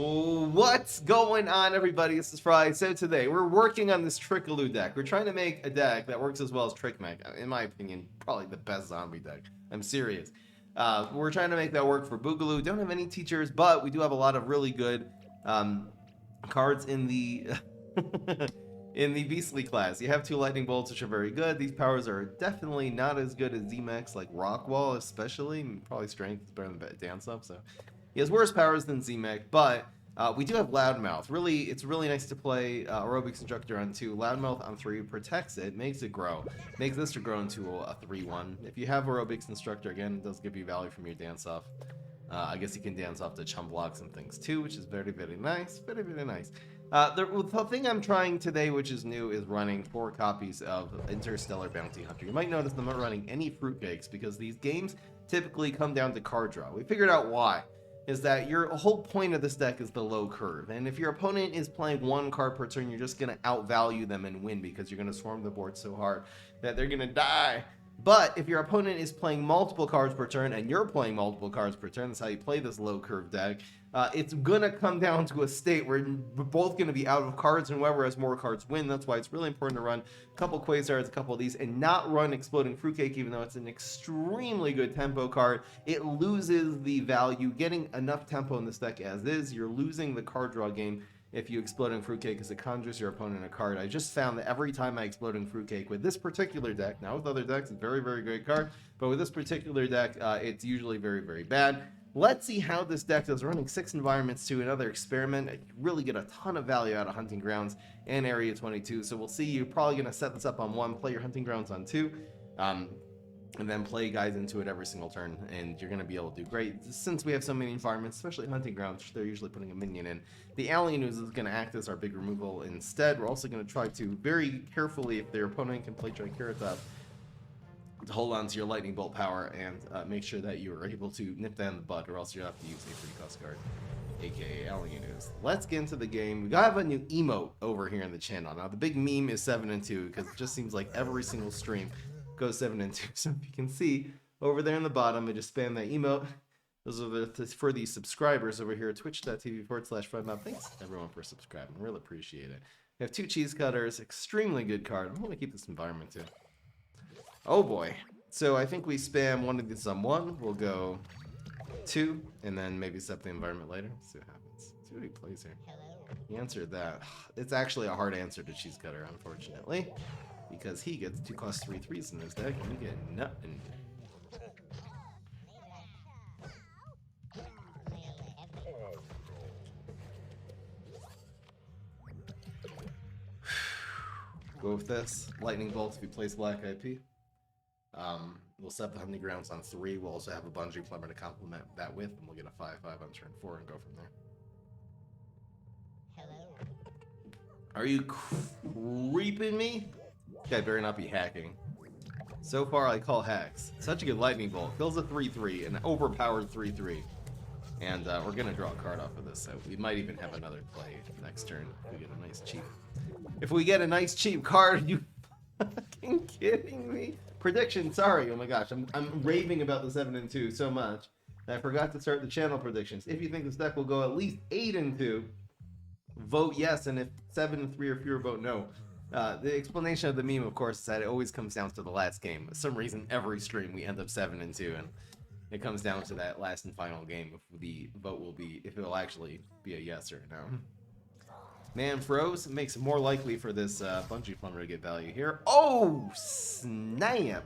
What's going on, everybody? This is Fry. So today we're working on this Trickaloo deck. We're trying to make a deck that works as well as Trickmech. In my opinion, probably the best zombie deck. I'm serious. We're trying to make that work for Boogaloo. Don't have any teachers, but we do have a lot of really good cards in the in the Beastly class. You have 2 Lightning Bolts, which are very good. These powers are definitely not as good as Z-Mech's, like Rockwall especially. Probably Strength is better than Dance Up, so he has worse powers than Z-Mech, but we do have Loudmouth. Really, it's really nice to play Aerobics Instructor on 2. Loudmouth on 3 protects it, makes it grow. Makes this to grow into a 3-1. If you have Aerobics Instructor, again, it does give you value from your dance off. I guess you can dance off the chum blocks and things too, which is very, very nice. Very, very nice. The thing I'm trying today, which is new, is running 4 copies of Interstellar Bounty Hunter. You might notice I'm not running any fruitcakes because these games typically come down to card draw. We figured out why. Is that your whole point of this deck is the low curve, and if your opponent is playing 1 card per turn, you're just going to outvalue them and win because you're going to swarm the board so hard that they're going to die. But if your opponent is playing multiple cards per turn and you're playing multiple cards per turn, that's how you play this low curve deck, it's going to come down to a state where we're both going to be out of cards, and whoever has more cards win. That's why it's really important to run a couple Quasars, a couple of these, and not run Exploding Fruitcake, even though it's an extremely good tempo card. It loses the value. Getting enough tempo in this deck as is, you're losing the card draw game if you Exploding Fruitcake because it conjures your opponent a card. I just found that every time I Exploding Fruitcake with this particular deck, now with other decks, it's a very, very great card, but with this particular deck, it's usually very, very bad. Let's see how this deck does running 6 environments to another experiment. You really get a ton of value out of Hunting Grounds and Area 22, so we'll see. You're probably going to set this up on 1, play your Hunting Grounds on 2, and then play guys into it every single turn, and you're going to be able to do great. Since we have so many environments, especially Hunting Grounds, which they're usually putting a minion in, the Alien News is going to act as our big removal instead. We're also going to try to, very carefully, if their opponent can play Triceratops, to hold on to your Lightning Bolt power and make sure that you are able to nip that in the bud, or else you have to use a free cost card, aka Alien News. Let's get into the game. We gotta have a new emote over here in the channel. Now, the big meme is 7 and 2, because it just seems like every single stream goes 7 and 2. So if you can see over there in the bottom, I just spam that emote. Those are for the subscribers over here at twitch.tv/FryMob. Thanks everyone for subscribing. Really appreciate it. We have 2 cheese cutters, extremely good card. I'm gonna keep this environment too. Oh boy. So I think we spam one of these on 1. We'll go 2, and then maybe set the environment later. See what happens. See what he plays here. He answered that. It's actually a hard answer to cheese cutter, unfortunately, because he gets 2 cost 3 3s in his deck, and we get nothing. Go with this. Lightning Bolts if he plays Black IP. We'll set the Hunting Grounds on 3. We'll also have a Bungee Plumber to complement that with, and we'll get a 5/5 on turn 4 and go from there. Hello. Are you creeping me? This guy better not be hacking. So far, I call hacks. Such a good Lightning Bolt. Fills a 3/3, an overpowered 3/3. And we're going to draw a card off of this, so we might even have another play next turn if we get a nice cheap. If we get a nice cheap card, are you fucking kidding me? Prediction, sorry. Oh my gosh, I'm raving about the 7 and 2 so much that I forgot to start the channel predictions. If you think this deck will go at least 8 and 2, vote yes, and if 7 and 3 or fewer, vote no. The explanation of the meme, of course, is that it always comes down to the last game. For some reason, every stream we end up 7 and 2, and it comes down to that last and final game if the vote will be, if it will actually be a yes or a no. Man froze. It makes it more likely for this Bungee Plumber to get value here. Oh, snap!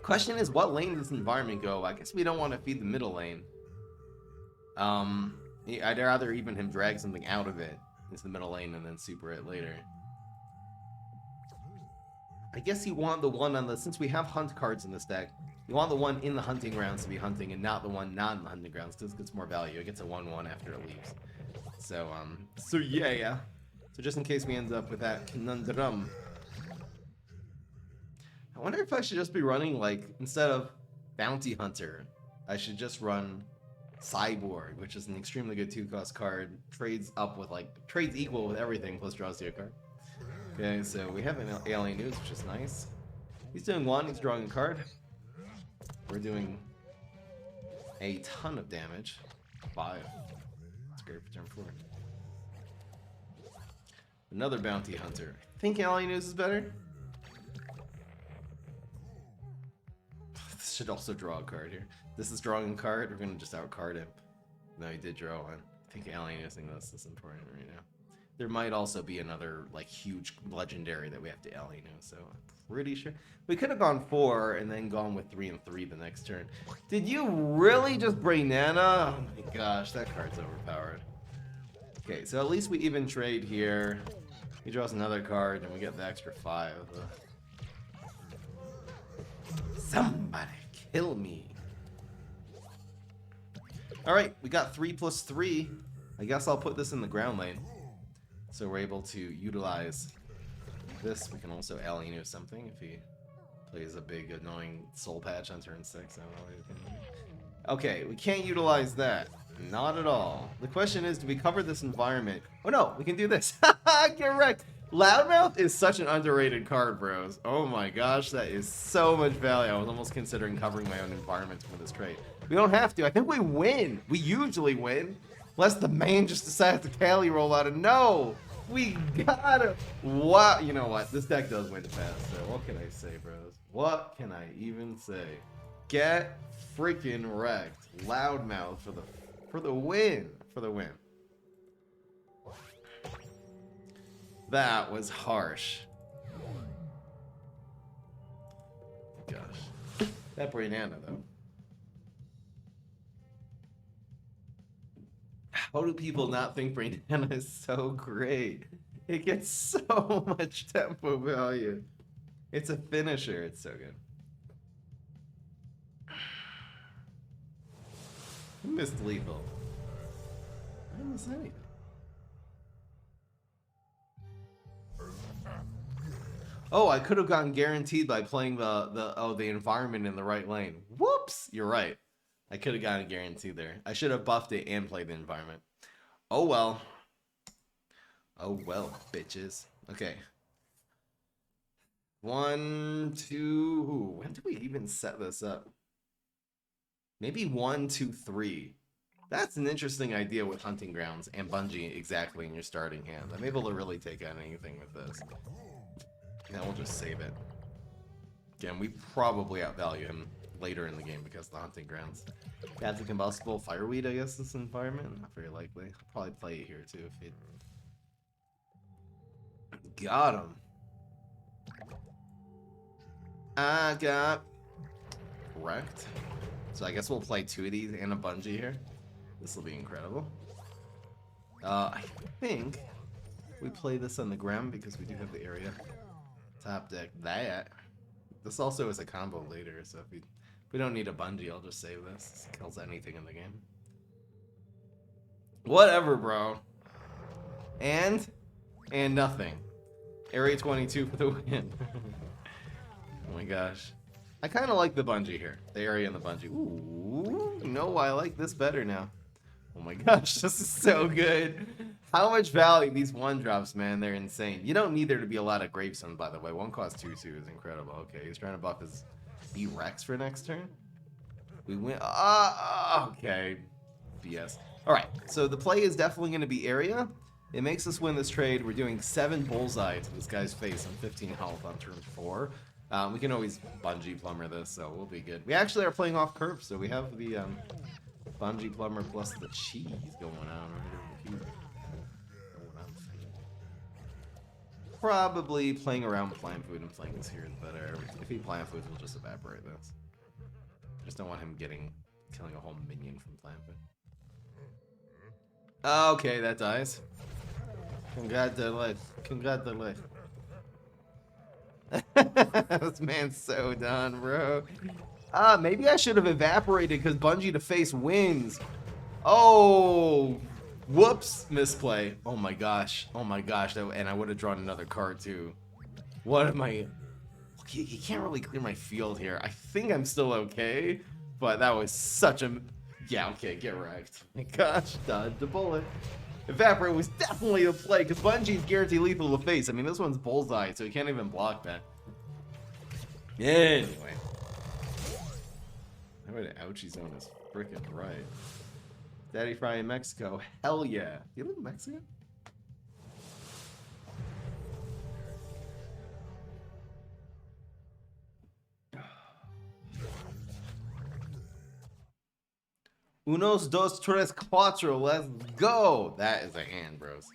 Question is, what lane does this environment go? I guess we don't want to feed the middle lane. I'd rather even him drag something out of it into the middle lane and then super it later. I guess you want the one on the, since we have hunt cards in this deck, you want the one in the Hunting Grounds to be hunting and not the one not in the Hunting Grounds, because it gets more value. It gets a 1/1 after it leaves. So yeah. So just in case we end up with that conundrum. I wonder if I should just be running, like, instead of Bounty Hunter, I should just run Cyborg, which is an extremely good 2-cost card. Trades up with, like, trades equal with everything, plus draws you a card. Okay, so we have an Alien News, which is nice. He's doing 1, he's drawing a card. We're doing a ton of damage. 5. card for turn 4. Another bounty hunter. I think Alien News is better. This should also draw a card here. This is drawing a card. We're gonna just outcard him. No, he did draw one. I think Alien using this is important right now. There might also be another like huge legendary that we have to Alien, so I'm pretty sure we could have gone 4 and then gone with 3 and 3 the next turn. Did you really just bring Nana? Oh my gosh, that card's overpowered. Okay, so at least we even trade here. He draws another card and we get the extra 5. Somebody kill me. Alright, we got 3 plus 3. I guess I'll put this in the ground lane. So we're able to utilize this. We can also Alien something if he plays a big annoying soul patch on turn 6. I don't know what he can do. Okay, we can't utilize that. Not at all. The question is, do we cover this environment? Oh no, we can do this. Get wrecked. Loudmouth is such an underrated card, bros. Oh my gosh, that is so much value. I was almost considering covering my own environment for this trade. We don't have to. I think we win. We usually win. Unless the man just decides to Cali roll out of no. We gotta. Wow. You know what? This deck does win fast. So what can I say, bros? What can I even say? Get freaking wrecked. Loudmouth for the win. For the win. That was harsh. Gosh. That Brainana, though. How do people not think Brainana is so great? It gets so much tempo value. It's a finisher. It's so good. I missed lethal. I didn't miss anything. Oh, I could have gotten guaranteed by playing the environment in the right lane. Whoops! You're right. I could have gotten guaranteed there. I should have buffed it and played the environment. Oh well. Oh well, bitches. Okay. 1, 2. When do we even set this up? Maybe 1, 2, 3. That's an interesting idea with Hunting Grounds and Bungee exactly in your starting hand. I'm able to really take out anything with this. Now we'll just save it. Again, we probably outvalue him later in the game because of the Hunting Grounds. That's a combustible fireweed, I guess, this environment. Not very likely. I'll probably play it here too if it. Got him. I got wrecked. So I guess we'll play 2 of these and a Bungee here. This will be incredible. I think we play this on the ground because we do have the area. Top deck that. This also is a combo later, so if we don't need a Bungee, I'll just save this. This kills anything in the game. Whatever, bro. And nothing. Area 22 for the win. Oh my gosh. I kind of like the Bungee here. The area and the Bungee. Ooh, no, I like this better now. Oh my gosh, this is so good. How much value these 1-drops, man. They're insane. You don't need there to be a lot of Gravestones, by the way. 1 cost 2/2 is incredible. Okay, he's trying to buff his B-Rex for next turn. We win. Okay. BS. Alright, so the play is definitely going to be area. It makes us win this trade. We're doing 7 bullseye to this guy's face on 15 health on turn 4. We can always Bungee Plumber this, so we'll be good. We actually are playing off curve, so we have the Bungee Plumber plus the cheese going on right over here. Probably playing around Plant Food and playing this here is better. If he Plant Foods, we'll just evaporate this. I just don't want him killing a whole minion from Plant Food. Okay, that dies. Congratulations. Congratulations. This man's so done, bro. Maybe I should have evaporated because Bungee to face wins. Oh, whoops, misplay. Oh my gosh. Oh my gosh. And I would have drawn another card too. What am I? Okay, he can't really clear my field here. I think I'm still okay, but that was such a. Yeah, okay, get wrecked. My gosh, dodged a bullet. Evaporate was definitely the play because Bungee's guaranteed lethal to face. I mean, this one's bullseye, so he can't even block that. Anyway. That way to ouchie zone is freaking right. Daddy Fry in Mexico. Hell yeah. Do you live in Mexico? Unos, dos, tres, cuatro. Let's go. That is a hand, bros.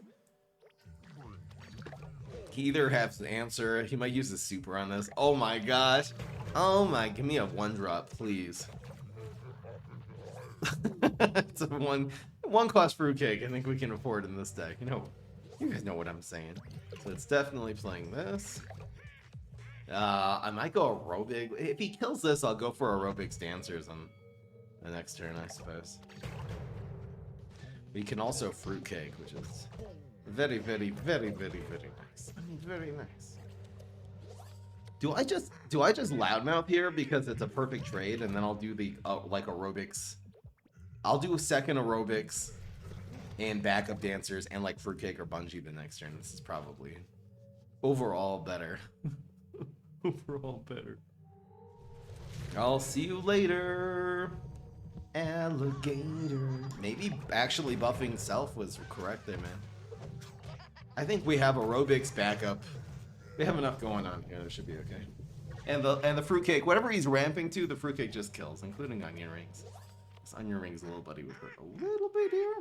He either has the answer. He might use the super on this. Oh my gosh. Oh my. Give me a one drop, please. It's a one cost fruitcake. I think we can afford in this deck. You know, you guys know what I'm saying. So it's definitely playing this. I might go aerobic. If he kills this, I'll go for aerobics dancers on the next turn, I suppose. We can also fruitcake, which is very, very, very, very, very nice. I mean, very nice. Do I just loudmouth here because it's a perfect trade, and then I'll do the like aerobics. I'll do a second aerobics and backup dancers and like fruitcake or bungee the next turn. This is probably overall better. Overall better. I'll see you later, alligator. Maybe actually buffing self was correct there, man. I think we have aerobics backup. We have enough going on here. It should be okay. And the fruitcake, whatever he's ramping to, the fruitcake just kills, including onion rings. This onion rings little buddy would hurt a little bit here.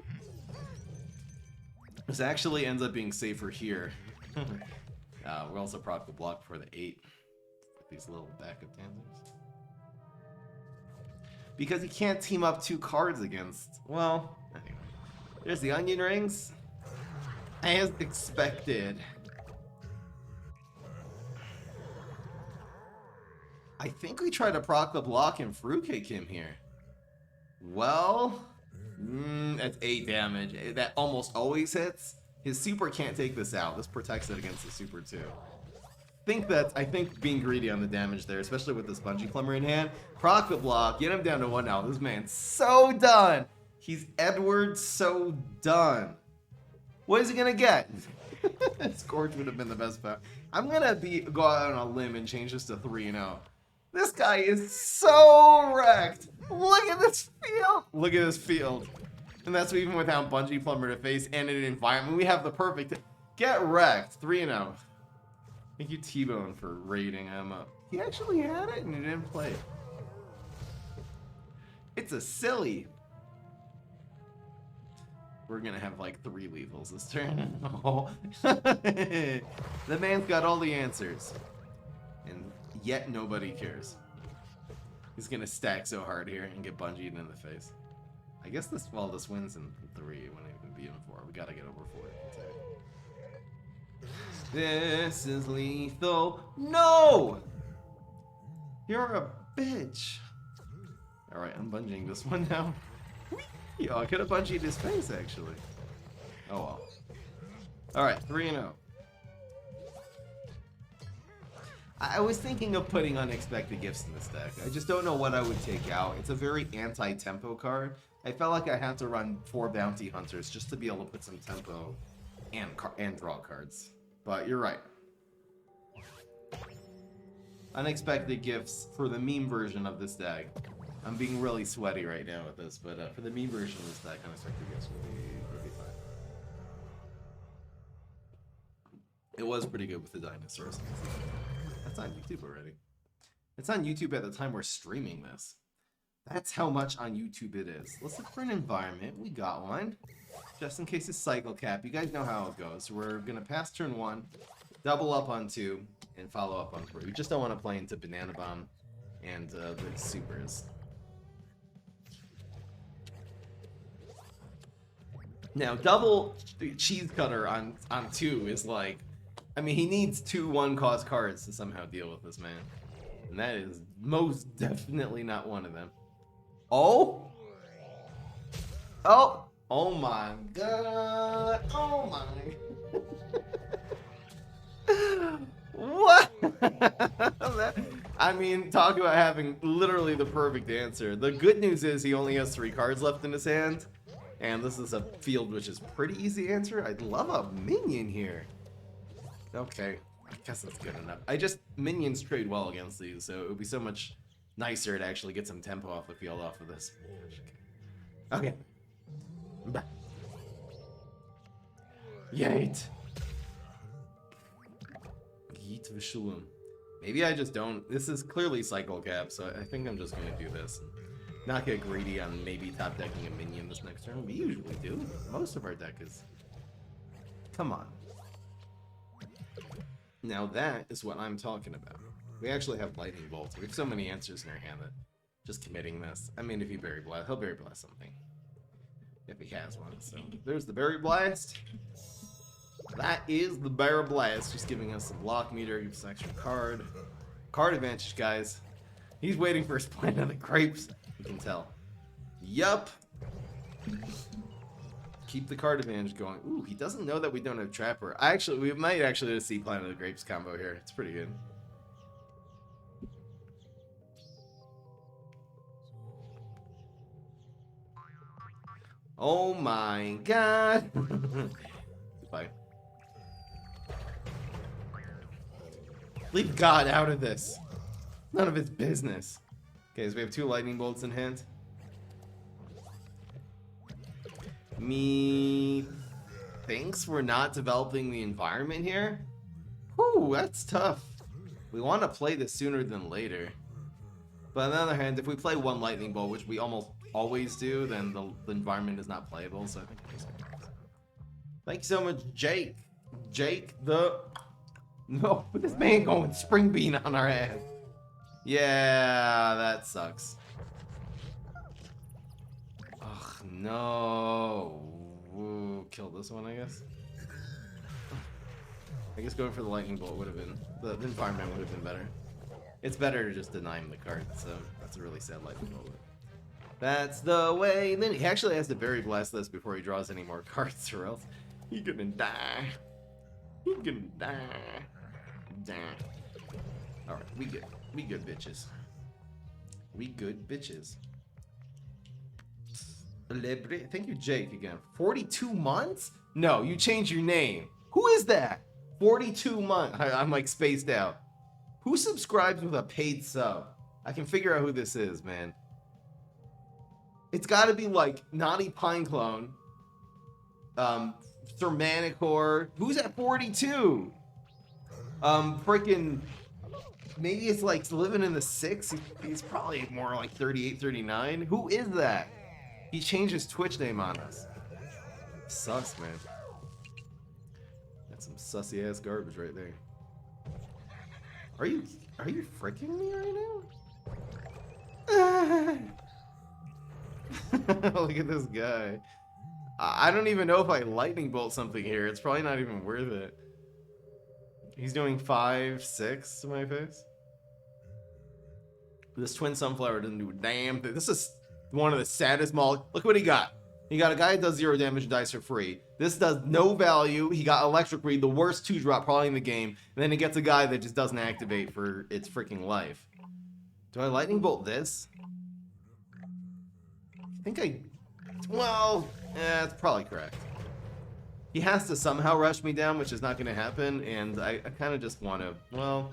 This actually ends up being safer here. We also proc the block for the 8 with these little backup dancers. Because he can't team up 2 cards against. Well, anyway. There's the onion rings. As expected. I think we try to proc the block and fruitcake him here. Well, that's 8 damage. That almost always hits. His super can't take this out. This protects it against the super too. I think being greedy on the damage there, especially with this bungee plumber in hand. Proc the block, get him down to 1 now. This man's so done. He's Edward so done. What is he gonna get? Scourge would have been the best bet. I'm gonna go out on a limb and change this to 3-0. This guy is so wrecked. Look at this field. Look at this field. And that's even without bungee plumber to face and an environment. We have the perfect. Get wrecked. 3-0. Thank you, T-Bone, for raiding him up. He actually had it and he didn't play it. It's a silly. We're gonna have like 3 lethals this turn. Oh. The man's got all the answers. And yet nobody cares. He's gonna stack so hard here and get bungeed in the face. I guess this wins in 3. It wouldn't even be in 4. We gotta get over 4. This is lethal. No! You're a bitch. Alright, I'm bungeeing this one now. Yo, I could have bungeed his face, actually. Oh well. Alright, 3-0. I was thinking of putting unexpected gifts in this deck. I just don't know what I would take out. It's a very anti-tempo card. I felt like I had to run 4 bounty hunters just to be able to put some tempo and draw cards. But you're right. Unexpected gifts for the meme version of this deck. I'm being really sweaty right now with this, but for the meme version of this deck, unexpected gifts would be fine. It was pretty good with the dinosaurs. That's on YouTube already. It's on YouTube at the time we're streaming this. That's how much on YouTube it is. Let's look for an environment. We got one. Just in case it's cycle cap. You guys know how it goes. We're going to pass turn 1, double up on 2, and follow up on 3. We just don't want to play into Banana Bomb and the supers. Now, double cheese cutter on 2 is like... I mean, he needs 2 1-cost cards to somehow deal with this man. And that is most definitely not one of them. Oh? Oh! Oh my god! Oh my... What? I mean, talk about having literally the perfect answer. The good news is he only has 3 cards left in his hand. And this is a field which is pretty easy answer. I'd love a minion here. Okay, I guess that's good enough. Minions trade well against these, so it would be so much nicer to actually get some tempo off the field off of this. Okay. Bah. Yeet. Yeet Vishalum. Maybe I just don't. This is clearly cycle cap, so I think I'm just gonna do this. Not get greedy on maybe top decking a minion this next turn. We usually do. Most of our deck is. Come on. Now that is what I'm talking about. We actually have lightning bolts. We have so many answers in our hand that just committing this. I mean, if you Berry Blast, he'll Berry Blast something. If he has one. So there's the Berry Blast. That is the Berry Blast, just giving us some block meter, gives us an extra card. Card advantage, guys. He's waiting for his Planet of the Grapes. You can tell. Yup. Keep the card advantage going. Ooh, he doesn't know that we don't have Trapper. We might actually see Planet of the Grapes combo here. It's pretty good. Oh my god. Goodbye. Leave God out of this. None of his business. Okay, so we have 2 lightning bolts in hand. Me thinks we're not developing the environment here. Whew, that's tough. We want to play this sooner than later. But on the other hand, if we play 1 lightning bolt, which we almost always do, then the environment is not playable. So I think we're just gonna... Thank you so much, Jake. Jake the... No, this man going spring bean on our ass. Yeah, that sucks. Ugh, no. Ooh, kill this one, I guess. I guess going for the lightning bolt would have been... The environment would have been better. It's better to just deny him the card, so that's a really sad lightning bolt. That's the way. And then he actually has to Berry Blast this before he draws any more cards, or else he's gonna die. He's gonna die. Alright, we good. We good, bitches. We good, bitches. Thank you, Jake, again. 42 months? No, you changed your name. Who is that? 42 months. I'm like spaced out. Who subscribes with a paid sub? I can figure out who this is, man. It's gotta be like Naughty Pineclone. Sir Manicor. Who's at 42? Freaking, maybe it's like living in the 6. He's probably more like 38, 39. Who is that? He changed his Twitch name on us. Sucks, man. That's some sussy ass garbage right there. Are you freaking me right now? Look at this guy. I don't even know if I lightning bolt something here. It's probably not even worth it. He's doing 5, 6 to my face. This Twin Sunflower doesn't do a damn thing. This is one of the saddest Look what he got. He got a guy that does 0 damage and dies for free. This does no value. He got Electric Reed, the worst 2-drop probably in the game. And then he gets a guy that just doesn't activate for its freaking life. Do I lightning bolt this? I think I... Well, it's probably correct. He has to somehow rush me down, which is not going to happen, and I kind of just want to, well,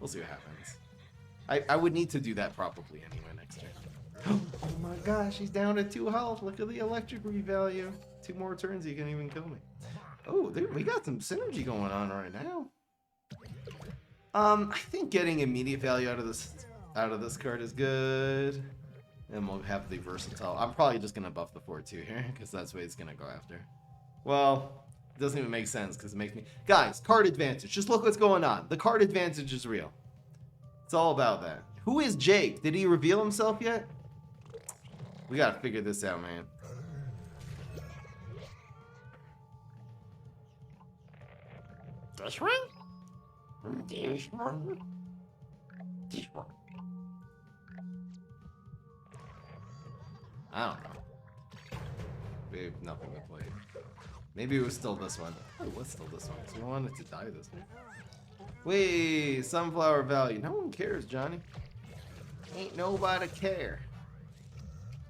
we'll see what happens. I would need to do that probably anyway next turn. Oh my gosh, he's down to 2 health. Look at the electric revalue. 2 more turns, he can't even kill me. Oh, we got some synergy going on right now. I think getting immediate value out of this card is good. And we'll have the versatile. I'm probably just going to buff the 4-2 here, because that's what he's going to go after. Well, it doesn't even make sense because it makes me... Guys, card advantage. Just look what's going on. The card advantage is real. It's all about that. Who is Jake? Did he reveal himself yet? We gotta figure this out, man. This one? This one? This one? I don't know. We have nothing to play. Maybe it was still this one. Oh, it was still this one. So we wanted to die this one. Wait, sunflower value. No one cares, Johnny. Ain't nobody care.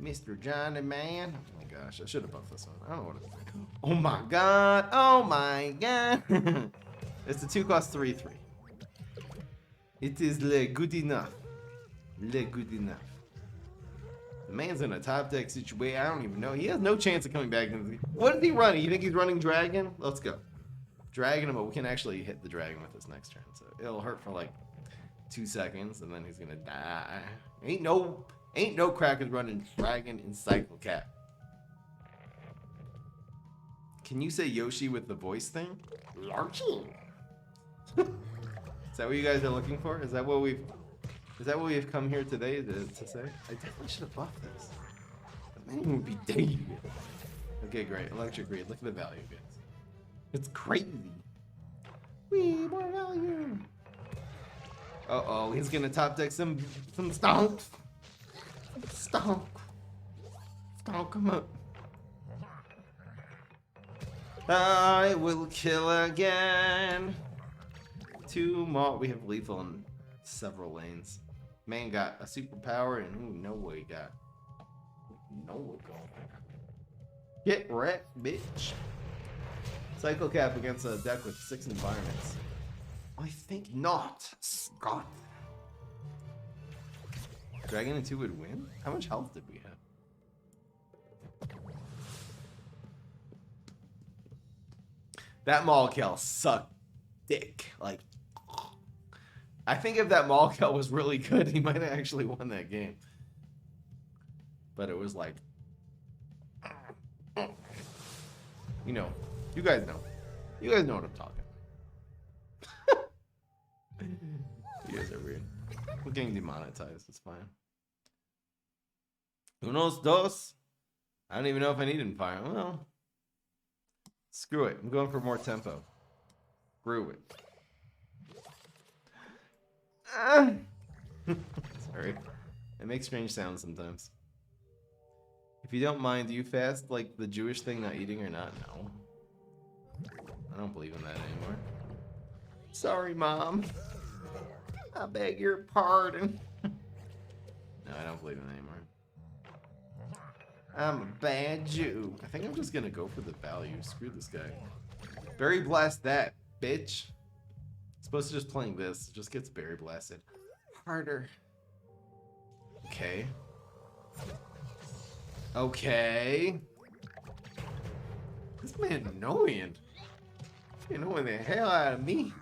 Mr. Johnny Man. Oh my gosh, I should have buffed this one. I don't know what it's doing. Oh my god. Oh my god. It's the 2 cost 3/3. It is le good enough. Le good enough. The man's in a top deck situation. I don't even know. He has no chance of coming back. What is he running? You think he's running dragon? Let's go. Dragon him, but we can actually hit the dragon with this next turn. So it'll hurt for like 2 seconds, and then he's gonna die. Ain't no crackers running dragon in Cycle Cap. Can you say Yoshi with the voice thing? Yoshi. Is that what you guys are looking for? Is that what we've come here today to say? I definitely should have buffed this. The menu would be dead. Okay, great. Electric Reed. Look at the value, guys. It's crazy. Wee, more value. Uh-oh, he's gonna top deck some stonks. Stonk. Stonk him up. I will kill again. 2 more. We have lethal in several lanes. Man got a superpower, and who know what he got. No one going. Get wrecked, bitch. Cycle Cap against a deck with 6 environments. I think not, Scott. Dragon and 2 would win? How much health did we have? That Maulkel sucked dick. Like, I think if that Maulkel was really good, he might have actually won that game. But it was like, you know, you guys know. You guys know what I'm talking. You guys are weird. We're getting demonetized. It's fine. Unos dos. I don't even know if I need fire. Well, screw it. I'm going for more tempo. Screw it. Sorry. It makes strange sounds sometimes. If you don't mind, do you fast like the Jewish thing, not eating or not? No. I don't believe in that anymore. Sorry, Mom. I beg your pardon. No, I don't believe in it anymore. I'm a bad Jew. I think I'm just gonna go for the value. Screw this guy. Berry blast that, bitch. Supposed to just playing this. It just gets berry blasted. Harder. Okay. Okay. This man annoying. He's annoying the hell out of me.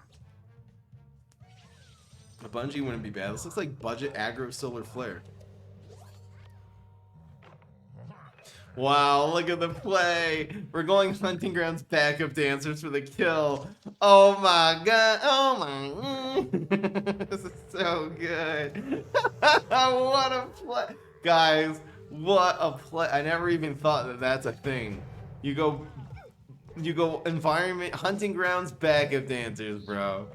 A Bungie wouldn't be bad. This looks like budget aggro solar flare. Wow, look at the play. We're going hunting grounds backup dancers for the kill. Oh my god. Oh my. This is so good. What a play. Guys, what a play. I never even thought that that's a thing. You go environment, hunting grounds backup dancers, bro.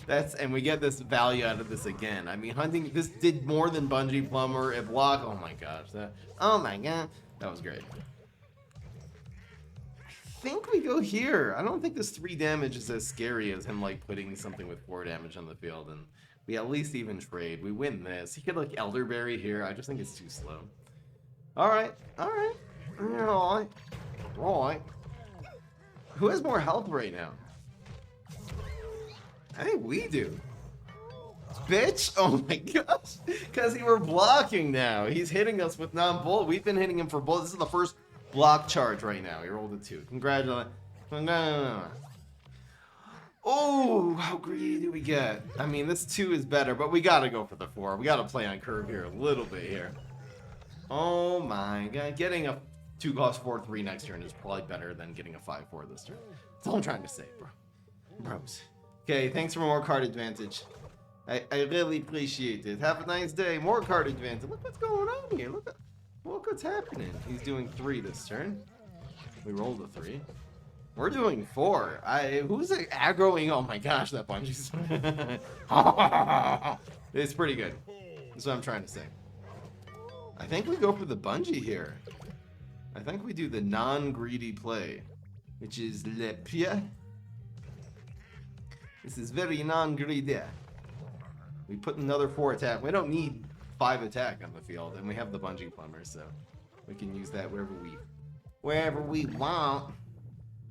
And we get this value out of this again. I mean, this did more than Bungie Plumber, it block. Oh my gosh. Oh my god. That was great. I think we go here. I don't think this 3 damage is as scary as him like putting something with 4 damage on the field, and we at least even trade. We win this. He could like Elderberry here. I just think it's too slow. Alright. Alright. Alright. Who has more health right now? I think we do. Bitch! Oh my gosh! Because we're blocking now. He's hitting us with non-bolt. We've been hitting him for bolt. This is the first block charge right now. He rolled a 2. Congratulations. Oh, how greedy do we get? I mean, this 2 is better, but we gotta go for the 4. We gotta play on curve here a little bit here. Oh my god. Getting a 2 cost 4/3 next turn is probably better than getting a 5/4 this turn. That's all I'm trying to say, bro. Bros. Okay, thanks for more card advantage. I really appreciate it. Have a nice day. More card advantage. Look what's going on here. Look what's happening. He's doing 3 this turn. We rolled a 3. We're doing 4. Who's aggroing? Oh my gosh, that Bungie's. It's pretty good. That's what I'm trying to say. I think we go for the Bungie here. I think we do the non-greedy play, which is Le Pia. This is very non-greedy. We put another 4 attack. We don't need 5 attack on the field, and we have the Bungie Plumber, so we can use that wherever we want.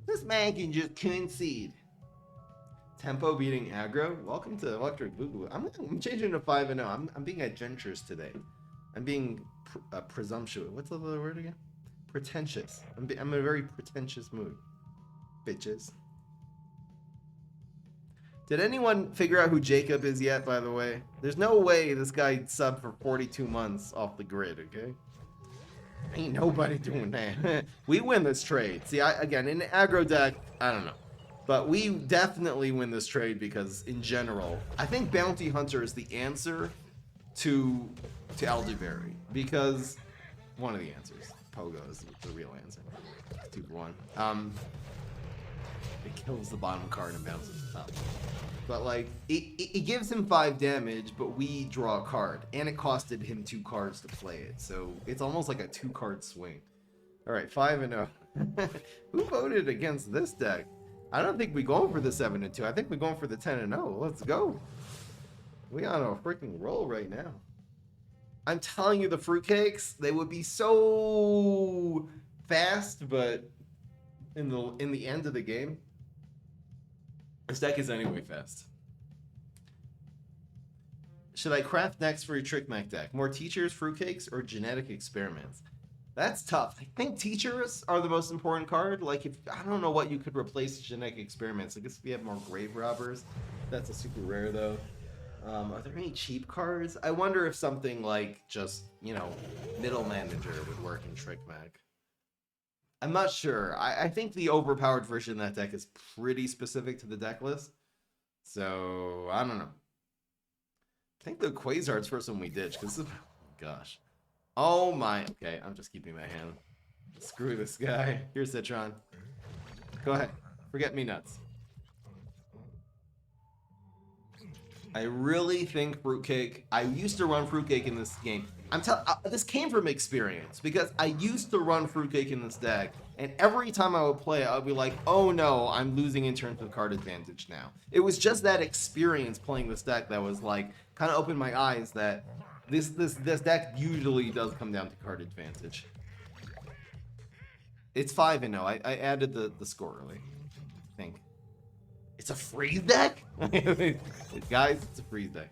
This man can just concede. Tempo beating aggro. Welcome to Electric Boogaloo. I'm changing to 5-0. I'm being adventurous today. I'm being presumptuous. What's the other word again? Pretentious. I'm in a very pretentious mood. Bitches. Did anyone figure out who Jacob is yet, by the way? There's no way this guy subbed for 42 months off the grid, okay? Ain't nobody doing that. We win this trade. See, again, in the aggro deck, I don't know. But we definitely win this trade because, in general, I think Bounty Hunter is the answer to Elderberry. Because one of the answers. Pogo is the real answer. 2 for 1. It kills the bottom card and bounces the top. But like, it gives him 5 damage, but we draw a card. And it costed him 2 cards to play it. So it's almost like a 2-card swing. Alright, 5-0. Who voted against this deck? I don't think we're going for the 7-2. I think we're going for the 10-0. Let's go. We on a freaking roll right now. I'm telling you, the fruitcakes, they would be so fast, but in the end of the game, this deck is anyway fast. Should I craft next for your Trick Mech deck? More teachers, fruitcakes, or genetic experiments? That's tough. I think teachers are the most important card. Like, if I don't know what you could replace genetic experiments. I guess if you have more grave robbers, that's a super rare though. Are there any cheap cards? I wonder if something like just, you know, middle manager would work in Trick Mech. I'm not sure. I think the overpowered version of that deck is pretty specific to the deck list. So, I don't know. I think the Quasar's first one we ditched, because, oh gosh. Oh my, okay, I'm just keeping my hand. Screw this guy. Here's Citron. Go ahead. Forget me nuts. I really think Fruitcake, I used to run Fruitcake in this game. This came from experience, because I used to run Fruitcake in this deck, and every time I would play it, I would be like, oh no, I'm losing in terms of card advantage now. It was just that experience playing this deck that was like, kind of opened my eyes that this deck usually does come down to card advantage. It's 5-0. I added the score early, I think. It's a freeze deck? Guys, it's a freeze deck.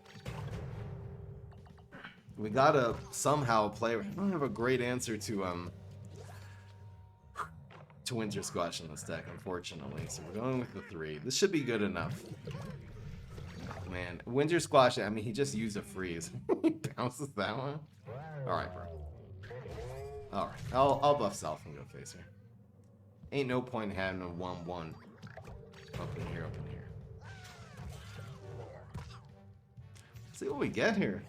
We gotta somehow play. I don't have a great answer to Winter Squash in this deck, unfortunately. So we're going with the 3. This should be good enough. Oh, man, Winter Squash, I mean, he just used a freeze. He bounces that one. Alright, bro. Alright, I'll buff Self and go face her. Ain't no point in having a 1-1. Open here, open here. Let's see what we get here.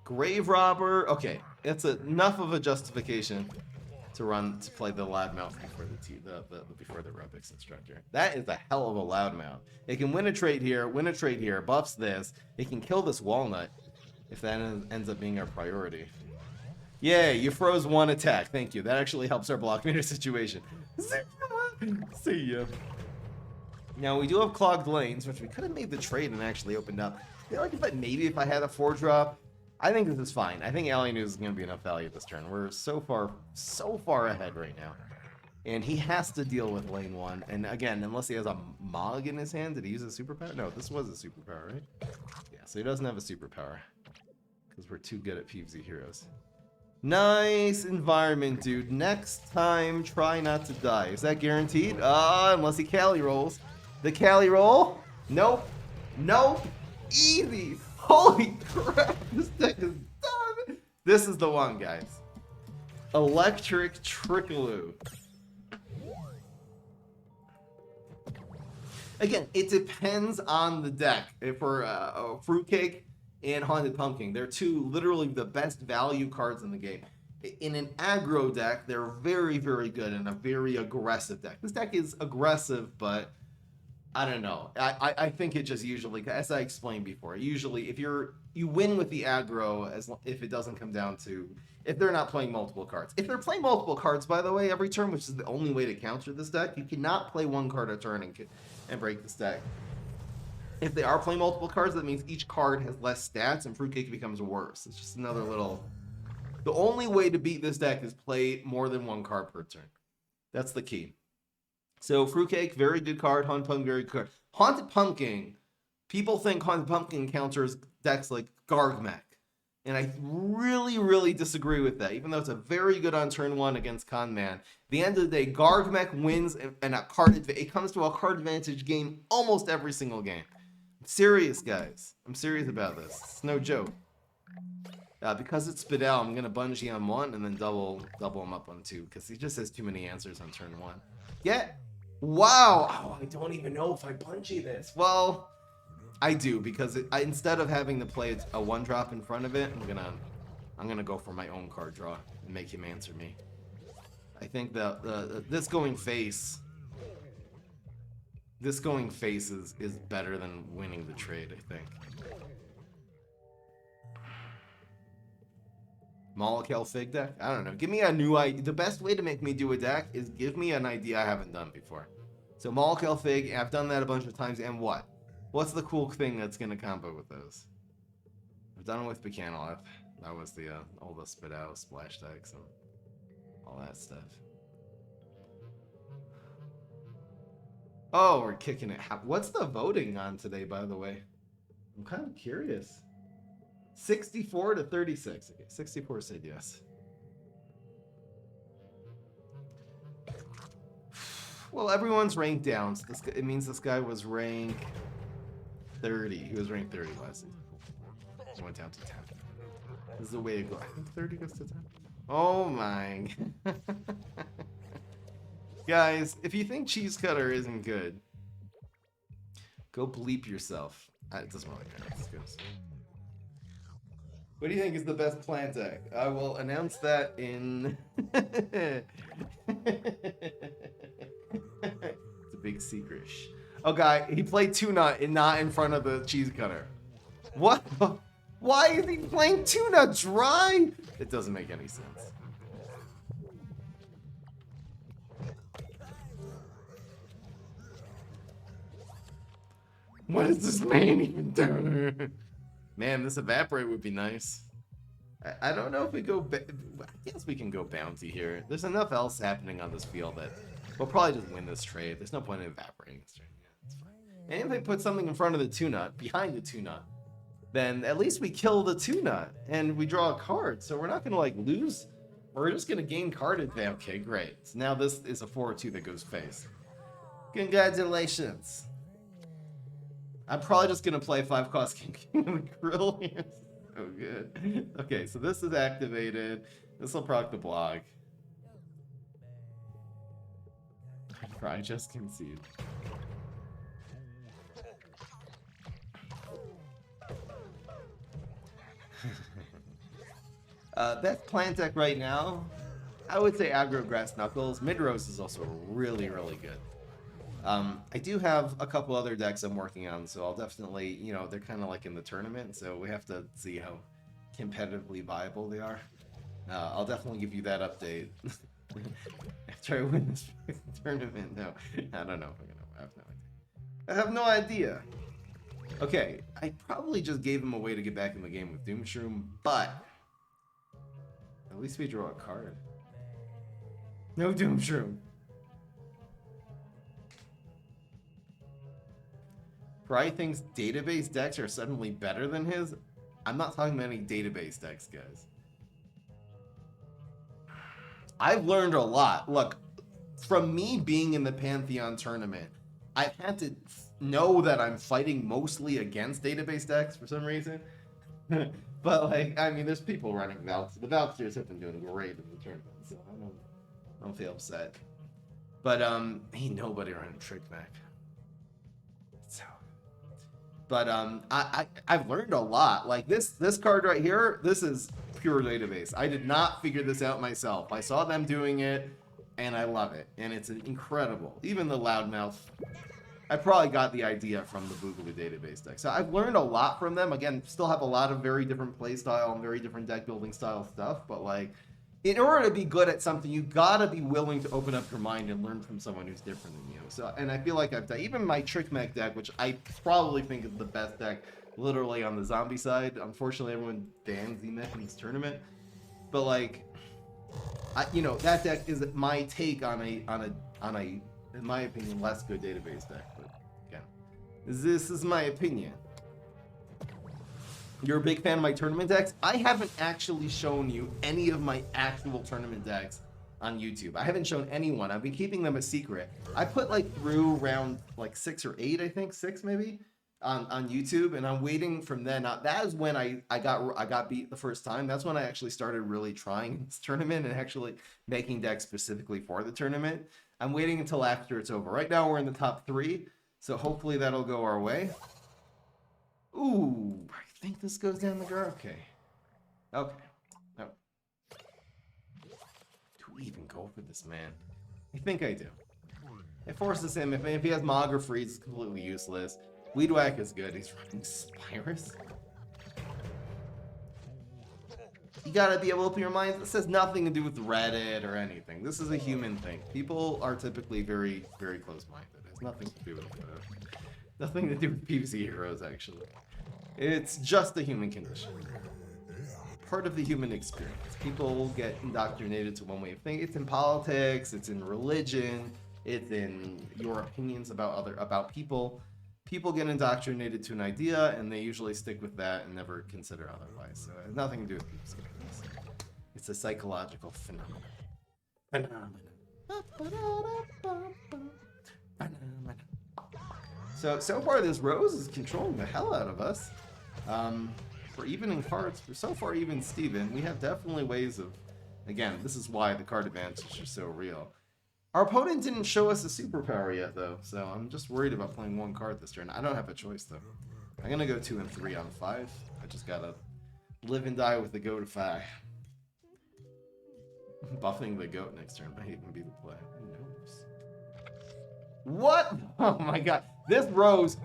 Grave Robber. Okay, it's enough of a justification to play the loudmouth before the aerobics instructor. That is a hell of a loudmouth. It can win a trade here, buffs this. It can kill this walnut if that ends up being our priority. Yeah, you froze 1 attack. Thank you. That actually helps our block meter situation. See ya. Now we do have clogged lanes, which we could have made the trade and actually opened up. I feel like maybe if I had a 4-drop, I think this is fine. I think Alien News is going to be enough value this turn. We're so far ahead right now. And he has to deal with lane 1. And again, unless he has a Mog in his hand, did he use a superpower? No, this was a superpower, right? Yeah, so he doesn't have a superpower. Because we're too good at PvZ heroes. Nice environment, dude. Next time, try not to die. Is that guaranteed? Unless he Cali rolls. The Cali roll? Nope. Nope. Easy. Holy crap. This deck is done. This is the one, guys. Electric Trickaloo. Again, it depends on the deck. If we're Fruitcake and Haunted Pumpkin, they're literally the best value cards in the game. In an aggro deck, they're very, very good in a very aggressive deck. This deck is aggressive, but I don't know. I think it just usually, as I explained before, usually if you win with the aggro if it doesn't come down to, if they're not playing multiple cards. If they're playing multiple cards, by the way, every turn, which is the only way to counter this deck, you cannot play 1 card a turn and break this deck. If they are playing multiple cards, that means each card has less stats and Fruitcake becomes worse. It's just another little... The only way to beat this deck is play more than 1 card per turn. That's the key. So Fruitcake, very good card. Haunted Pumpkin, very good card. Haunted Pumpkin, people think Haunted Pumpkin counters decks like Gargmech And I really, really disagree with that, even though it's a very good on turn 1 against Con Man. At the end of the day, Guard Mech wins, and it comes to a card advantage game almost every single game. I'm serious, guys. I'm serious about this. It's no joke. Because it's spit out, I'm going to bungee on 1 and then double him up on 2, because he just has too many answers on turn 1. Yeah. Wow. Oh, I don't even know if I bungee this. Well, I do, because instead of having to play a 1-drop in front of it, I'm gonna go for my own card draw and make him answer me. I think this going face is better than winning the trade, I think. Molecule Fig deck? I don't know. Give me a new idea. The best way to make me do a deck is give me an idea I haven't done before. So Molecule Fig, I've done that a bunch of times, and what? What's the cool thing that's going to combo with those? I've done it with Bacanoff. That was all the spit out splash decks and all that stuff. Oh, we're kicking it. What's the voting on today, by the way? I'm kind of curious. 64 to 36. Okay, 64 said yes. Well, everyone's ranked down, so it means this guy was ranked 30. He was ranked 30 last season. He went down to 10. This is the way to go. I think 30 goes to 10. Oh my. Guys, if you think Cheese Cutter isn't good, go bleep yourself. It doesn't really matter. It's good. What do you think is the best plant deck? I will announce that in... It's a big secret. Oh, guy, he played Tuna and not in front of the Cheese Cutter. What? Why is he playing Tuna dry? It doesn't make any sense. What is this man even doing? Man, this Evaporate would be nice. I don't know if we go... I guess we can go Bounty here. There's enough else happening on this field that we'll probably just win this trade. There's no point in Evaporating this trade. Yeah, it's fine. And if they put something in front of the 2-nut, behind the 2-nut, then at least we kill the 2-nut and we draw a card. So we're not going to, like, lose. We're just going to gain card advantage. Okay, great. So now this is a 4-2 that goes face. Congratulations. I'm probably just going to play 5-cost King of the Grill here. So good. Okay, so this is activated. This will proc the block. I just concede. Best plant deck right now, I would say Aggro Grass Knuckles. Mid-Rose is also really, really good. I do have a couple other decks I'm working on, so I'll definitely, you know, they're kind of like in the tournament, so we have to see how competitively viable they are. I'll definitely give you that update after I win this tournament. No, I don't know if I'm gonna. I have no idea. Okay, I probably just gave him a way to get back in the game with Doomshroom, but at least we draw a card. No Doomshroom. Fry thinks database decks are suddenly better than his. I'm not talking about any database decks, guys. I've learned a lot. Look, from me being in the Pantheon tournament, I've had to know that I'm fighting mostly against database decks for some reason. But, like, I mean, there's people running Valks. The Valksters have been doing great in the tournament, so I don't feel upset. But, ain't nobody running Trick Mech. So... But I've learned a lot. Like this card right here, this is pure database. I did not figure this out myself. I saw them doing it, and I love it. And it's incredible. Even the Loudmouth, I probably got the idea from the Boogaloo database deck. So I've learned a lot from them. Again, still have a lot of very different play style and very different deck building style stuff. But like, in order to be good at something, you gotta be willing to open up your mind and learn from someone who's different than you. So, and I feel like I've done, even my Trick Mech deck, which I probably think is the best deck, literally on the zombie side. Unfortunately, everyone bans Z-Mech in this tournament. But like, you know, that deck is my take on a, in my opinion, less good database deck. But again, this is my opinion. You're a big fan of my tournament decks? I haven't actually shown you any of my actual tournament decks on YouTube. I haven't shown anyone. I've been keeping them a secret. I put like through round like 6 or 8, I think, 6 maybe, on YouTube, and I'm waiting from then. That is when I got beat the first time. That's when I actually started really trying this tournament and actually making decks specifically for the tournament. I'm waiting until after it's over. Right now we're in the top 3, so hopefully that'll go our way. Ooh, I think this goes down the guard. Okay. Okay. No. Do we even go for this, man? I think I do. It forces him. If he has Mog or Freeze, it's completely useless. Weed Whack is good. He's running Spyrus. You gotta be able to open your minds. This has nothing to do with Reddit or anything. This is a human thing. People are typically very, very close-minded. It has nothing to do with nothing to do with PvC heroes, actually. It's just a human condition. Part of the human experience. People get indoctrinated to one way of thinking. It's in politics, it's in religion, it's in your opinions about people. People get indoctrinated to an idea, and they usually stick with that and never consider otherwise. So it has nothing to do with PvC heroes. It's a psychological phenomenon. So far this Rose is controlling the hell out of us. For even in cards, for so far even Steven, we have definitely ways of, again, this is why the card advantage is so real. Our opponent didn't show us a superpower yet though, so I'm just worried about playing one card this turn. I don't have a choice though. I'm gonna go 2 and 3 on 5. I just gotta live and die with the go to 5. Buffing the goat next turn might even be the play. Who knows? What? Oh my god. This Rose.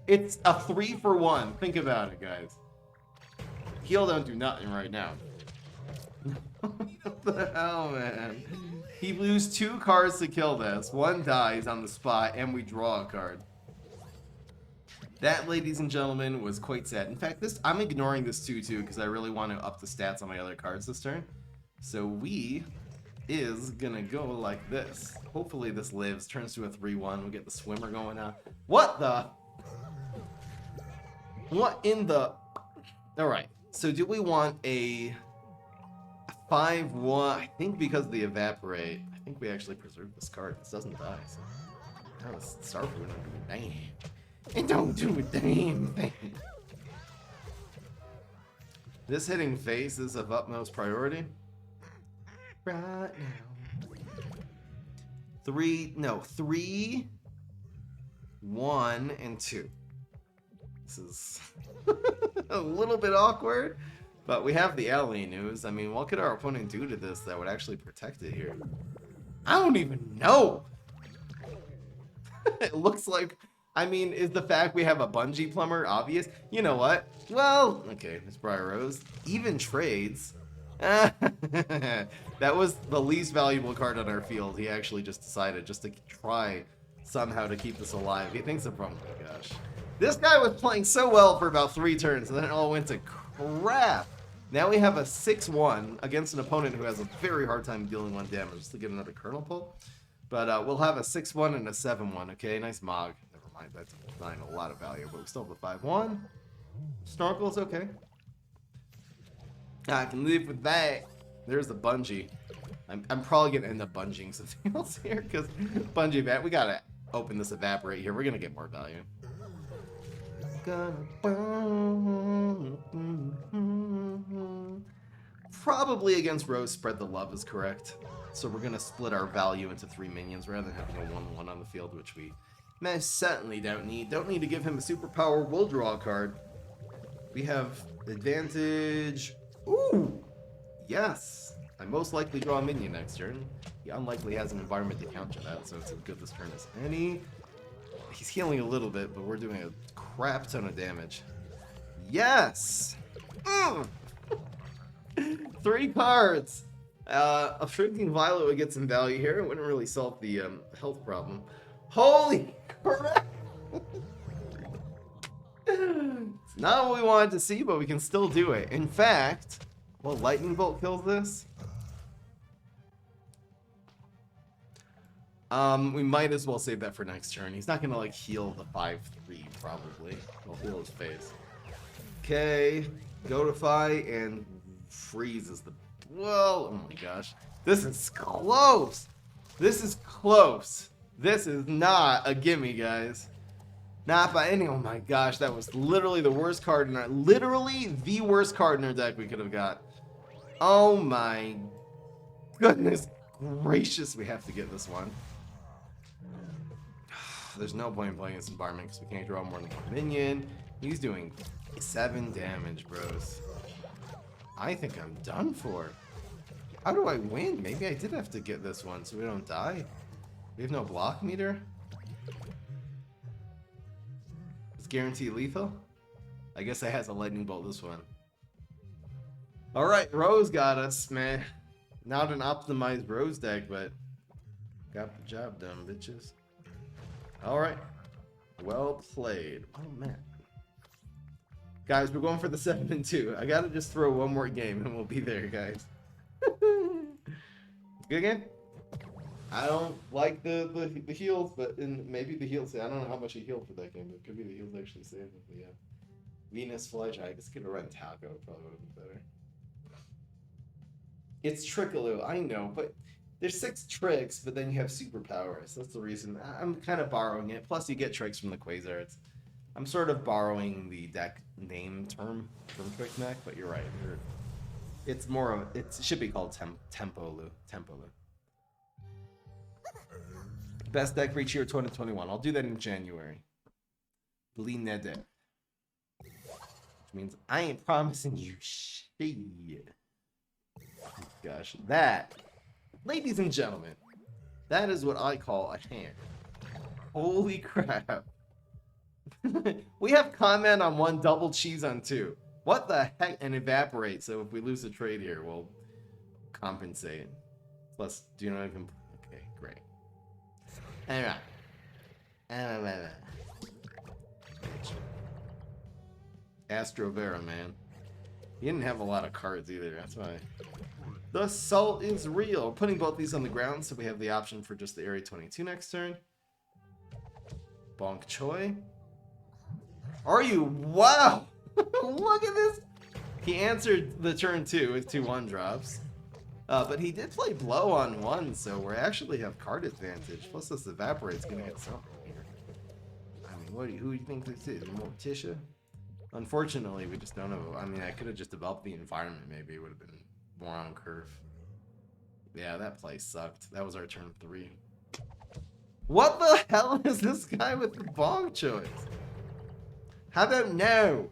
It's a 3-for-1. Think about it, guys. Heal don't do nothing right now. What the hell, man? He loses 2 cards to kill this. 1 dies on the spot, and we draw a card. That, ladies and gentlemen, was quite sad. In fact, I'm ignoring this 2-2 because I really want to up the stats on my other cards this turn. So we is gonna go like this. Hopefully this lives, turns to a 3-1. We get the swimmer going out. What the? What in the? All right. So do we want a 5-1? I think because of the evaporate, I think we actually preserve this card. This doesn't die. So now the Starfruit don't do a damn. It don't do a damn thing. This hitting face is of utmost priority. Right now. 3, 1, and 2. This is a little bit awkward, but we have the alien news. I mean, what could our opponent do to this that would actually protect it here? I don't even know. It looks like, I mean, is the fact we have a bungee plumber obvious? You know what? Well, okay, it's Briar Rose. Even trades. That was the least valuable card on our field. He actually just decided just to try somehow to keep this alive. He thinks of, oh my gosh. This guy was playing so well for about 3 turns, and then it all went to crap. Now we have a 6-1 against an opponent who has a very hard time dealing 1 damage. Just to get another kernel pull. But we'll have a 6-1 and a 7-1, okay? Nice Mog. Never mind, that's not a lot of value, but we still have a 5-1. Snorkel's okay. I can live with that. There's the bungee. I'm probably going to end up bungeeing something else here, because bungee bat, we got to open this evaporate here. We're going to get more value. Probably against Rose, Spread the Love is correct. So we're going to split our value into 3 minions rather than having a 1-1 on the field, which we most certainly don't need. Don't need to give him a superpower. We'll draw a card. We have advantage. Ooh! Yes! I most likely draw a minion next turn. He unlikely has an environment to counter that, so it's as good this turn as any. He's healing a little bit, but we're doing a crap ton of damage. Yes! 3 cards! A Shrinking Violet would get some value here. It wouldn't really solve the health problem. Holy crap! It's not what we wanted to see, but we can still do it. In fact, well, Lightning Bolt kills this. We might as well save that for next turn. He's not gonna like heal the 5-3 probably. He'll heal his face. Okay, go to fight and freezes the. Well, oh my gosh, this is close. This is close. This is not a gimme, guys. Not by any. Oh my gosh, that was literally the worst card in our. Literally the worst card in our deck we could have got. Oh my goodness gracious, we have to get this one. There's no point in playing this environment because we can't draw more than one minion. He's doing 7 damage, bros. I think I'm done for. How do I win? Maybe I did have to get this one so we don't die. We have no block meter. It's guaranteed lethal. I guess I had to lightning bolt this one. Alright, Rose got us, man. Not an optimized Rose deck, but got the job done, bitches. Alright. Well played. Oh, man. Guys, we're going for the 7 and 2. I gotta just throw one more game and we'll be there, guys. Good game? I don't like the heals, but maybe the heals. I don't know how much he healed for that game, but it could be the heals actually saved him. But yeah. Venus Fledge. I guess get a run Taco probably would have been better. It's Trickaloo, I know, but there's 6 tricks, but then you have superpowers. That's the reason. I'm kind of borrowing it. Plus, you get tricks from the Quasars. I'm sort of borrowing the deck name term from Trickmech, but you're right. It's more of it should be called Tempoloo. Best deck for each year 2021. I'll do that in January. Blinede. Which means I ain't promising you shit. Gosh, that, ladies and gentlemen, that is what I call a hand. Holy crap. We have comment on 1, double cheese on 2. What the heck? And evaporate, so if we lose a trade here, we'll compensate. Plus, do you know I can... Okay, great. Alright. Astrovera, man. He didn't have a lot of cards either, that's why. The assault is real. Putting both these on the ground so we have the option for just the Area 22 next turn. Bonk Choi. Are you? Wow! Look at this! He answered the turn 2 with 2 1-drops. But he did play blow on 1, so we actually have card advantage. Plus this evaporate's gonna hit something here. I mean, who do you think this is? Morticia? Unfortunately, we just don't know. I mean, I could have just developed the environment, maybe it would have been more on curve. Yeah, that play sucked. That was our turn 3. What the hell is this guy with the bong choice? How about no?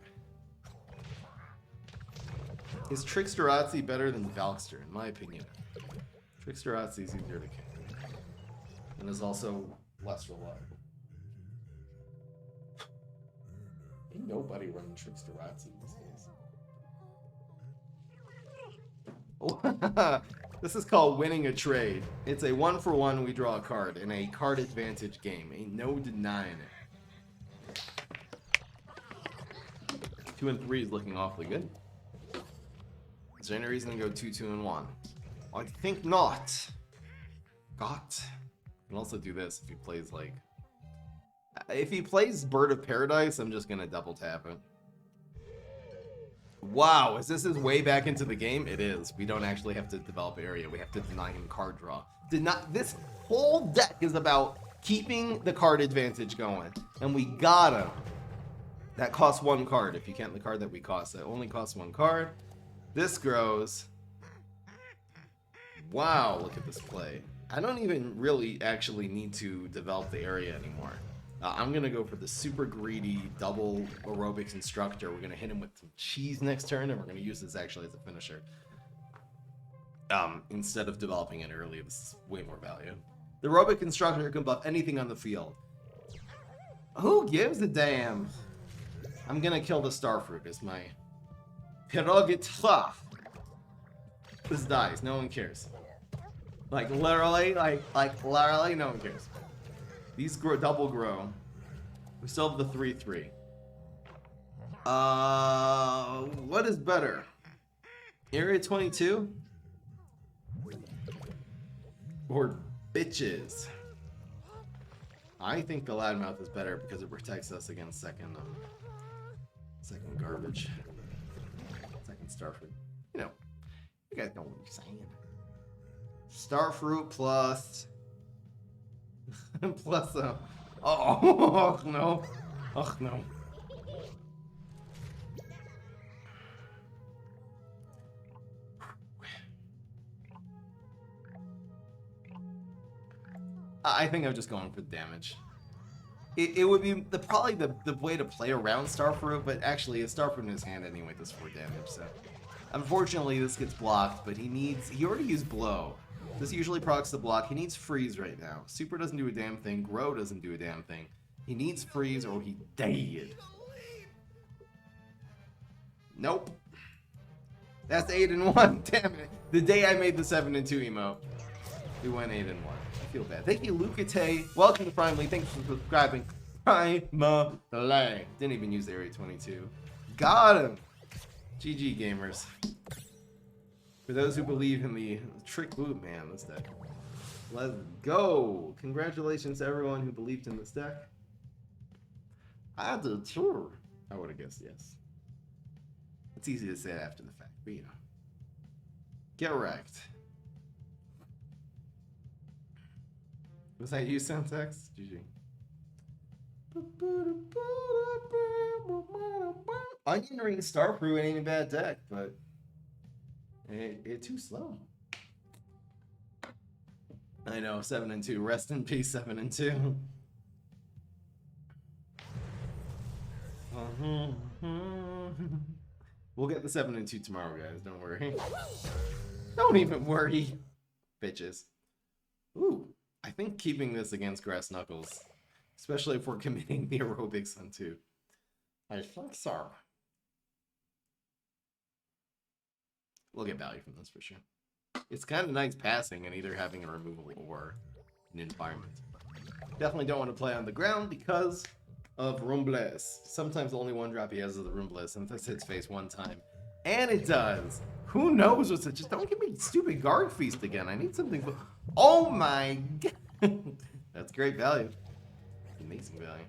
Is Tricksterazzi better than Valkster, in my opinion? Tricksterazzi is easier to kill. And is also less reliable. Ain't nobody running Tricksterazzi these days. Oh, this is called winning a trade. It's a 1-for-1, we draw a card in a card advantage game. Ain't no denying it. 2 and 3 is looking awfully good. Is there any reason to go 2, 2, and 1? I think not. Got. You can also do this if he plays like... If he plays Bird of Paradise, I'm just gonna double tap it. Wow, is this his way back into the game? It is. We don't actually have to develop area. We have to deny him card draw. This whole deck is about keeping the card advantage going. And we got him. That costs 1 card. If you count the card that we cost, it only costs 1 card. This grows. Wow, look at this play. I don't even really actually need to develop the area anymore. I'm going to go for the super greedy double aerobics instructor. We're going to hit him with some cheese next turn, and we're going to use this actually as a finisher. Instead of developing it early, this is way more value. The aerobic instructor can buff anything on the field. Who gives a damn? I'm going to kill the starfruit as my prerogative. This dies. No one cares. Like literally, literally, no one cares. These grow, double grow. We still have the 3/3. What is better? Area 22? Or bitches? I think the loudmouth is better because it protects us against Second garbage. Second starfruit. You know, you guys know what I'm saying. Starfruit plus... plus oh no. Oh no. I think I'm just going for the damage. It would be probably the way to play around Starfruit, but actually a Starfruit in his hand anyway does 4 damage, so. Unfortunately this gets blocked, but he already used Blow. This usually procs the block. He needs Freeze right now. Super doesn't do a damn thing, Grow doesn't do a damn thing. He needs Freeze or he dead. Nope. That's 8-1, damn it. The day I made the 7-2 emote. We went 8-1. I feel bad. Thank you, Lucate. Welcome to Prime League. Thanks for subscribing. Prime League. Didn't even use the Area 22. Got him. GG gamers. For those who believe in the Trickaloo, man, this deck. Let's go. Congratulations to everyone who believed in this deck. I did too. I would have guessed yes. It's easy to say it after the fact, but you know. Get wrecked. Was that you, Sentex? GG. Onion Ring Starfruit ain't a bad deck, but it's too slow. I know, 7-2. Rest in peace, 7-2. We'll get the 7-2 tomorrow, guys. Don't worry. Don't even worry, bitches. Ooh. I think keeping this against Grass Knuckles, especially if we're committing the aerobics on 2. I think so. We'll get value from this for sure. It's kind of nice passing and either having a removal or an environment. Definitely don't want to play on the ground because of Rumbles. Sometimes the only one drop he has is the Rumbles, and this hits face 1 time. And it does! Who knows what's it? Just don't give me stupid Guard Feast again. I need something. Oh my god! That's great value. Amazing value.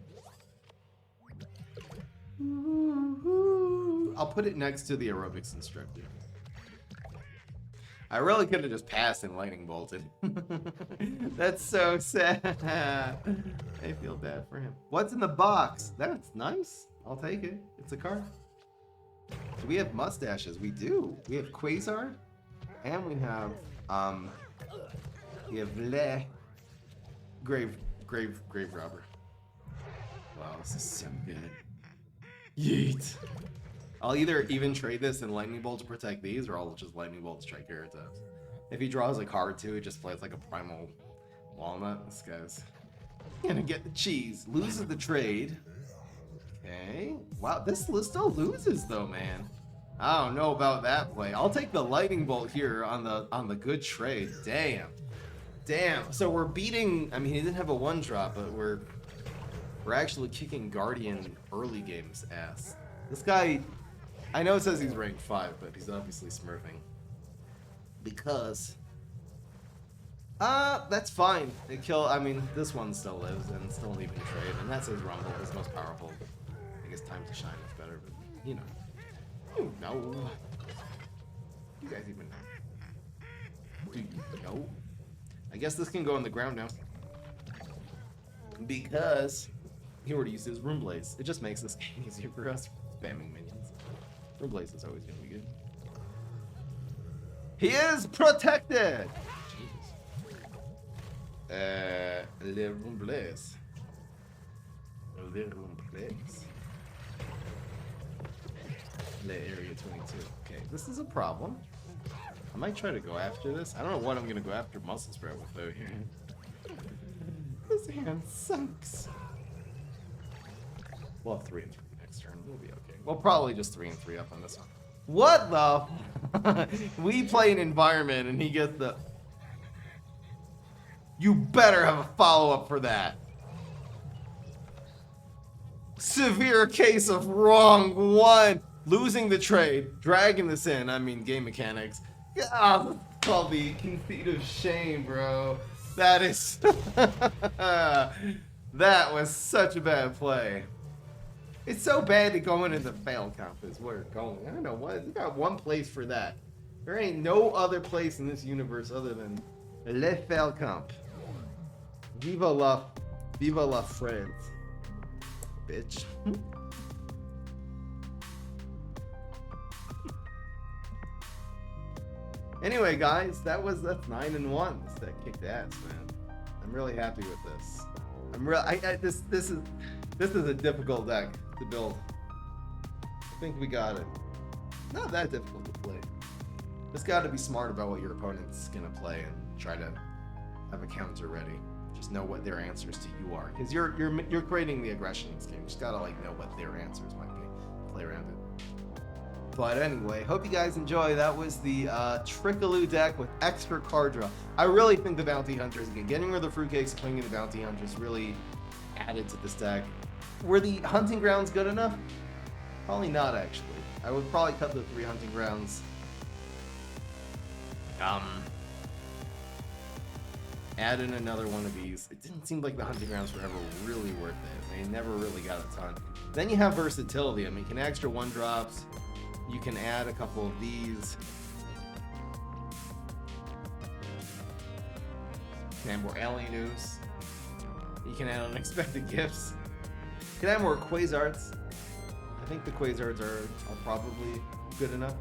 I'll put it next to the aerobics instructor. I really could have just passed and lightning bolted. That's so sad. I feel bad for him. What's in the box? That's nice. I'll take it. It's a card. Do we have mustaches? We do. We have Quasar, and we have Le Grave Robber. Wow, this is so good. Yeet. I'll either even trade this and Lightning Bolt to protect these, or I'll just Lightning Bolt to Triceratops. If he draws a card too, it just plays like a Primal Walnut. This guy's gonna get the cheese. Loses the trade. Okay. Wow, this still loses though, man. I don't know about that play. I'll take the Lightning Bolt here on the good trade. Damn. Damn. So we're beating. I mean, he didn't have a 1-drop, but we're actually kicking Guardian early game's ass. This guy, I know it says he's ranked 5, but he's obviously smurfing. Because that's fine. I mean, this one still lives and still even trade, and that's his Rumble, his most powerful. I guess Time to Shine is better, but you know. You know. You guys even know. Do you know? I guess this can go on the ground now. Because he already used his Room Blaze. It just makes this game easier for us spamming minions. Room Blaze is always gonna be good. He is protected! Jesus. Le Room Blaze. Le Room Blaze. Le Area 22. Okay, this is a problem. I might try to go after this. I don't know what I'm gonna go after Muscle Sprout with though here. This hand sucks. We'll have 3 and 3 next turn. We'll be okay. We'll probably just 3 and 3 up on this one. What the? We play an environment and he gets the. You better have a follow-up for that. Severe case of wrong one. Losing the trade, dragging this in. I mean, game mechanics. God, that's called the conceit of shame, bro. That is. That was such a bad play. It's so bad to go into the fail comp is where it's going. I don't know what. You got one place for that. There ain't no other place in this universe other than Le Fail Comp. Viva la France, bitch. Anyway, guys, that's 9-1. This deck kicked ass, man. I'm really happy with this. This is a difficult deck to build. I think we got it. Not that difficult to play. Just got to be smart about what your opponent's gonna play and try to have a counter ready. Just know what their answers to you are, because you're creating the aggression in this game. You just gotta like know what their answers might be. Play around it. But anyway, hope you guys enjoy. That was the Trickaloo deck with extra card draw. I really think the Bounty Hunters, again, getting rid of the Fruitcakes and putting in the Bounty Hunters really added to this deck. Were the Hunting Grounds good enough? Probably not, actually. I would probably cut the 3 Hunting Grounds. Add in another one of these. It didn't seem like the Hunting Grounds were ever really worth it. They never really got a ton. Then you have versatility. I mean, you can extra 1-drops. You can add a couple of these. You can add more Alien News. You can add unexpected gifts. You can add more Quasards. I think the Quasards are probably good enough.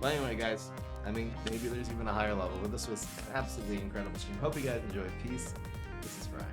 But anyway, guys, I mean, maybe there's even a higher level, but this was an absolutely incredible stream. Hope you guys enjoyed. Peace. This is Fry.